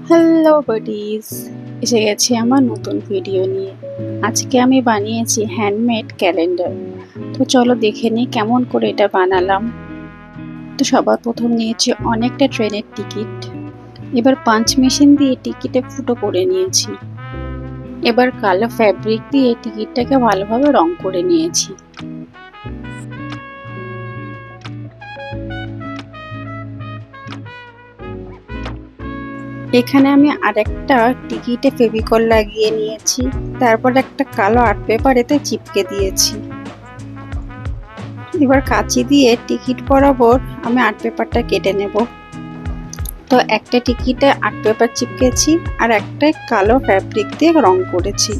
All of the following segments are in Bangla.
হ্যালো বডিজ, এসে গেছি আমার নতুন ভিডিও নিয়ে। আজকে আমি বানিয়েছি হ্যান্ডমেড ক্যালেন্ডার। তো চলো দেখে নিই কেমন করে এটা বানালাম। তো সবার প্রথম নিয়েছি অনেকটা ট্রেনের টিকিট। এবার পাঞ্চ মেশিন দিয়ে টিকিটে ফুটো করে নিয়েছি। এবার কালো ফ্যাব্রিক দিয়ে টিকিটটাকে ভালোভাবে রং করে নিয়েছি। এখানে আমি আরেকটা টিকিটে ফেভিকল লাগিয়ে নিয়েছি, তারপর একটা কালো আর্ট পেপার এতে চিপকে দিয়েছি। এবার কাঁচি দিয়ে টিকিট বরাবর আমি আর্ট পেপারটা কেটে নেব। তো একটা টিকিটে আর্ট পেপার চিপকেছি আর একটা কালো ফ্যাব্রিক দিয়ে রং করেছি।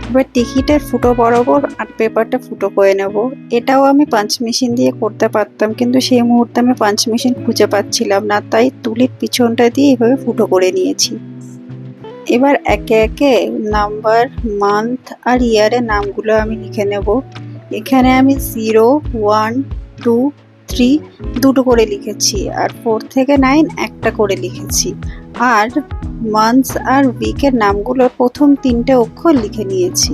এবার টিকিটের ফুটো বরাবর আর্ট পেপারটা ফুটো করে নেব। এটাও আমি পাঞ্চ মেশিন দিয়ে করতে পারতাম, কিন্তু সেই মুহূর্তে আমি পাঞ্চ মেশিন খুঁজে পাচ্ছিলাম না, তাই তুলির পিছনটা দিয়ে এভাবে ফুটো করে নিয়েছি। এবার একে একে নাম্বার, মান্থ আর ইয়ারের নামগুলো আমি লিখে নেব। এখানে আমি 0, 1, 2, 3 দুটো করে লিখেছি, আর 4 থেকে 9 একটা করে লিখেছি। আর মান্থস আর উইকের নামগুলোর প্রথম 3টে অক্ষর লিখে নিয়েছি।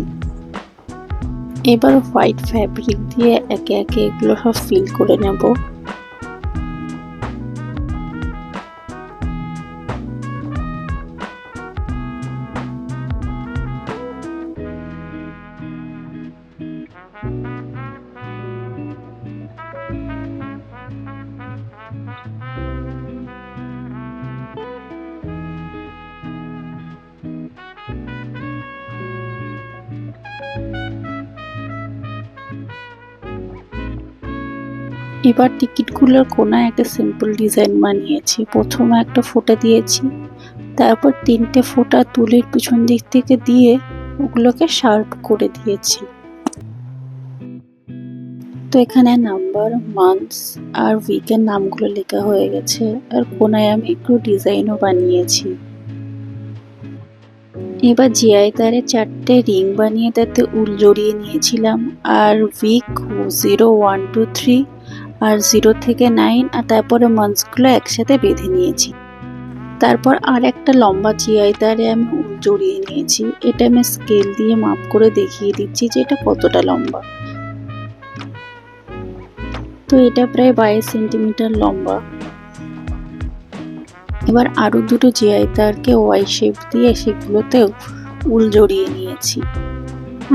এবার হোয়াইট ফ্যাব্রিক দিয়ে একে একে এগুলো সব ফিল করে নেব। এবার টিকিটগুলোর কোনায় একটা সিম্পল ডিজাইন বানিয়েছি। প্রথমে একটা ফোঁটা দিয়েছি, তারপর 3টে ফোঁটা তুলির পিছন দিক থেকে দিয়ে ওগুলোকে শার্প করে দিয়েছি। তো এখানে নাম্বার, মান্থস আর উইকের নামগুলো লেখা হয়ে গেছে, আর কোনায় আমি একটু ডিজাইনও বানিয়েছি। এবার জিআই তারে 4টে রিং বানিয়ে তাতে উল জড়িয়ে নিয়েছিলাম, আর উইক 0, 1, 2, 3 আর 0 থেকে 9 আর তারপরে মান্থসগুলো একসাথে বেঁধে নিয়েছি। তারপর আর একটা লম্বা জিআই তারে আমি উল জড়িয়ে নিয়েছি। এটা আমি স্কেল দিয়ে মাপ করে দেখিয়ে দিচ্ছি যে এটা কতটা লম্বা। তো এটা প্রায় 22 সেন্টিমিটার লম্বা। এবার আরো দুটো জিআই তারকে ওয়াই শেপ দিয়ে সেগুলোতেও উল জড়িয়ে নিয়েছি।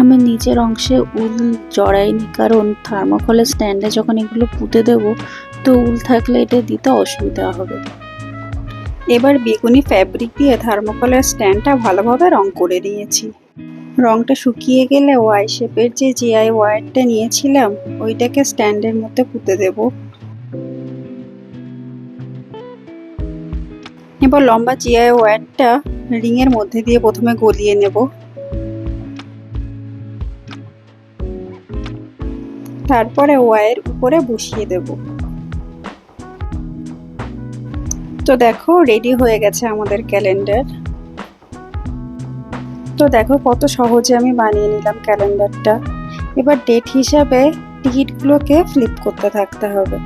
আমি নিচের অংশে উল জড়াইনি, কারণ থার্মোকলের স্ট্যান্ডে যখন এগুলো পুঁতে দেব তো উল থাকলে এটা দিতে অসুবিধা হবে। এবার বেগুনি ফ্যাব্রিক দিয়ে থার্মোকলের স্ট্যান্ডটা ভালোভাবে রং করে নিয়েছি। রংটা শুকিয়ে গেলে ওয়াই শেপের যে জিআই ওয়্যারটা নিয়েছিলাম ওইটাকে স্ট্যান্ডের মধ্যে পুঁতে দেব। এবার লম্বা জিআই ওয়্যারটা রিংয়ের মধ্যে দিয়ে প্রথমে গলিয়ে নেব, তারপরে ওয়্যারের উপরে বসিয়ে দেব। তো দেখো রেডি হয়ে গেছে আমাদের ক্যালেন্ডার। তো দেখো কত সহজে আমি বানিয়ে নিলাম ক্যালেন্ডারটা। এবার ডেট হিসাবে টিকিটগুলোকে ফ্লিপ করতে থাকতে হবে।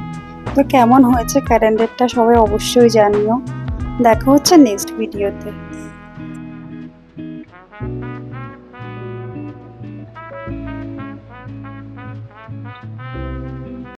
তো কেমন হয়েছে ক্যালেন্ডারটা সবাই অবশ্যই জানিও। দেখা হচ্ছে নেক্সট ভিডিওতে।